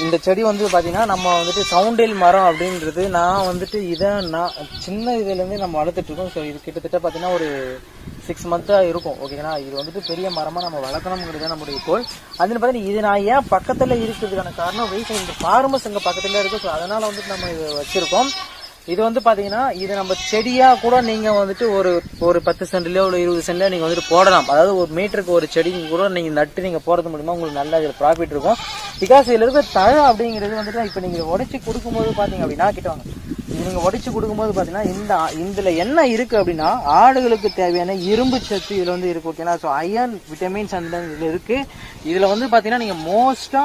இந்த செடி வந்து பாத்தீங்கன்னா நம்ம வந்துட்டு சவுண்டில் மரம் அப்படின்றது நான் வந்துட்டு இதை நான் சின்ன இதுல இருந்து நம்ம வளர்த்துட்டு இருக்கோம். ஸோ இது கிட்டத்தட்ட பாத்தீங்கன்னா ஒரு 6 மந்த்தா இருக்கும். ஓகேங்களா, இது வந்துட்டு பெரிய மரமா நம்ம வளர்க்கணுங்கிறது நம்மளுடைய கோல். அதுன்னு பாத்தீங்கன்னா இது நான் ஏன் பக்கத்துல இருக்கிறதுக்கான காரணம் வெயிட் இந்த ஃபார்மர்ஸ் எங்க பக்கத்துல இருக்கு. ஸோ அதனால வந்துட்டு நம்ம இது வச்சிருக்கோம். இது வந்து பாத்தீங்கன்னா இது நம்ம செடியா கூட நீங்க வந்துட்டு ஒரு 10 சென்ட்லயோ ஒரு 20 சென்ட்லயோ நீங்க வந்துட்டு போடலாம். அதாவது ஒரு மீட்டருக்கு ஒரு செடி கூட நீங்க நட்டு நீங்க போறது மூலமா உங்களுக்கு நல்ல ப்ராஃபிட் இருக்கும். பிகாஸ் இதுல இருக்க தழை அப்படிங்கிறது வந்துட்டு இப்ப நீங்க உடைச்சு கொடுக்கும்போது பாத்தீங்க அப்படின்னா கிட்டவாங்க இது நீங்க உடைச்சு கொடுக்கும்போது பாத்தீங்கன்னா இதுல என்ன இருக்கு அப்படின்னா ஆடுகளுக்கு தேவையான இரும்பு சத்து இதுல வந்து இருக்கு. ஓகேங்களா, ஸோ அயர்ன் விட்டமின்ஸ் அந்த இதுல இருக்கு. இதுல வந்து பாத்தீங்கன்னா நீங்க மோஸ்டா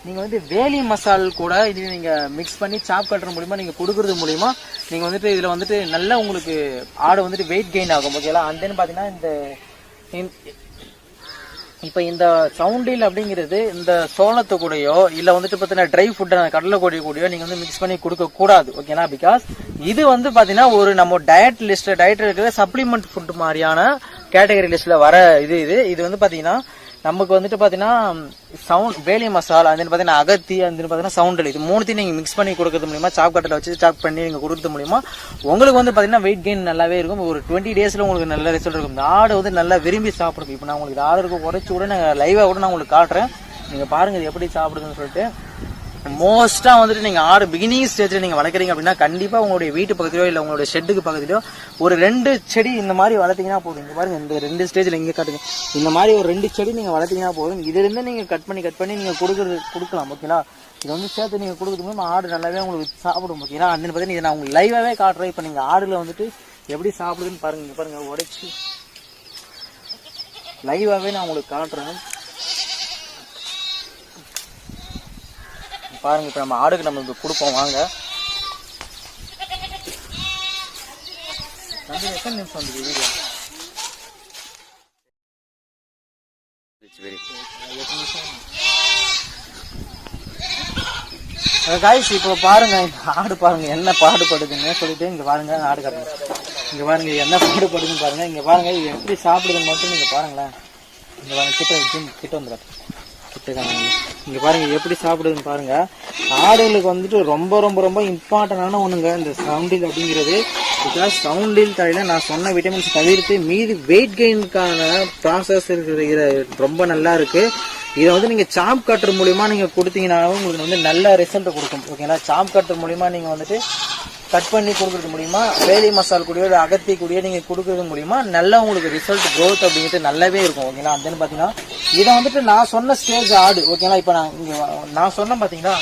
நீங்க வந்து வேலி மசால் கூட இது நீங்க மிக்ஸ் பண்ணி சாப் கட்டுற மூலியமா நீங்க கொடுக்கறது மூலியமா நீங்க வந்துட்டு இதுல வந்துட்டு நல்லா உங்களுக்கு ஆடு வந்துட்டு வெயிட் கெயின் ஆகும். ஓகேங்களா, அந்த பாத்தீங்கன்னா இப்ப இந்த சவுண்டில் அப்படிங்கிறது இந்த சோளத்து கூடயோ இல்ல வந்துட்டு பாத்தீங்கன்னா ட்ரை ஃபுட் கடலை கொடி கூடயோ நீங்க வந்து மிக்ஸ் பண்ணி கொடுக்க கூடாது. ஓகேங்களா, பிகாஸ் இது வந்து பாத்தீங்கன்னா ஒரு நம்ம டயட் இருக்கிற சப்ளிமெண்ட் ஃபுட் மாதிரியான கேட்டகரி லிஸ்ட்ல வர இது வந்து பாத்தீங்கன்னா நமக்கு வந்துட்டு பாத்தீங்கன்னா வேலி மசாலா அது பாத்தீங்கன்னா அகத்தி அது பாத்தீங்கன்னா சவுண்டல் இது மூணுத்தையும் நீங்க மிக்ஸ் பண்ணி கொடுக்கறது மூலியமா சாப் கட்டில வச்சு சாப் பண்ணி நீங்க கொடுக்கறது மூலியமா உங்களுக்கு வந்து பாத்தீங்கன்னா வெயிட் கெயின் நல்லாவே இருக்கும். ஒரு 20 டேஸ்ல உங்களுக்கு நல்ல ரிசல்ட் இருக்கும். இந்த ஆடு வந்து நல்லா விரும்பி சாப்பிடுங்க. இப்ப நான் உங்களுக்கு ஆடு உடைச்சு கூட நான் லைவா கூட நான் உங்களுக்கு காட்டுறேன். நீங்க பாருங்க இது எப்படி சாப்பிடுதுன்னு சொல்லிட்டு. மோஸ்டா வந்துட்டு நீங்க ஆடு பிகினிங் ஸ்டேஜ்ல நீங்க வளர்க்குறீங்க அப்படின்னா கண்டிப்பா உங்களுடைய வீட்டு பக்கத்திலயோ இல்ல உங்களுடைய ஷெட்டுக்கு பக்கத்திலயோ ஒரு 2 செடி இந்த மாதிரி வளர்த்தீங்கன்னா போதும். இங்க பாருங்க இந்த 2 ஸ்டேஜ்ல இங்க காட்டுங்க. இந்த மாதிரி ஒரு 2 செடி நீங்க வளர்த்தீங்கன்னா போதும். இதுல இருந்து நீங்க கட் பண்ணி நீங்க கொடுக்கலாம். ஓகேங்களா, இது வந்து சேர்த்து நீங்க கொடுக்கறது மூலம் ஆடு நல்லாவே உங்களுக்கு சாப்பிடும். ஓகேங்களா, அந்த பாத்தீங்கன்னா இதை நான் உங்களுக்கு லைவாவே காட்டுறேன். இப்ப நீங்க ஆடுல வந்துட்டு எப்படி சாப்பிடுதுன்னு பாருங்க. பாருங்க உடைச்சு லைவாவே நான் உங்களுக்கு காட்டுறேன். பாருங்க இப்ப நம்ம ஆடுக்கு நம்ம கொடுப்போம். வாங்க எத்தனை நிமிஷம் வந்து வீடியோ காய்ச்சி இப்போ பாருங்க ஆடு பாருங்க என்ன பாடுபடுதுன்னு சொல்லிட்டு இங்க பாருங்க ஆடு காட்டுங்க. இங்க பாருங்க என்ன பாடுபடுதுன்னு பாருங்க. இங்க பாருங்க இது எப்படி சாப்பிடுதுன்னு மட்டும் நீங்க பாருங்களேன். இங்க பாருங்க கிட்ட வந்து இங்க பாருங்க எப்படி சாப்பிடுதுன்னு பாருங்க. ஆடுகளுக்கு வந்துட்டு ரொம்ப ரொம்ப ரொம்ப இம்பார்ட்டன்டான ஒண்ணுங்க இந்த சவுண்டில் அப்படிங்கிறது. பிகாஸ் சவுண்டில் தழையில நான் சொன்ன விட்டமின்ஸ் தவிர்த்து மீதி வெயிட் கெயினுக்கான ப்ராசஸ் இருக்கிற ரொம்ப நல்லா இருக்கு. இதை வந்து நீங்க சாப் கட்டுற மூலியமா நீங்க கொடுத்தீங்கன்னாலும் உங்களுக்கு வந்து நல்ல ரிசல்ட் கொடுக்கும். ஓகேங்களா, சாப் கட்டுற மூலியமா நீங்க வந்துட்டு கட் பண்ணி கொடுக்கறது மூலியமா வேலி மசால் கூடியோ அகத்தி கூடியோ நீங்க கொடுக்கறது மூலியமா நல்லா உங்களுக்கு ரிசல்ட் க்ரோத் அப்படிங்கிறது நல்லாவே இருக்கும். ஓகேங்களா, அந்த பாத்தீங்கன்னா இதை வந்துட்டு நான் சொன்ன ஸ்டேஜ் ஆடு. ஓகேங்களா, இப்ப நான் சொன்னேன் பாத்தீங்களா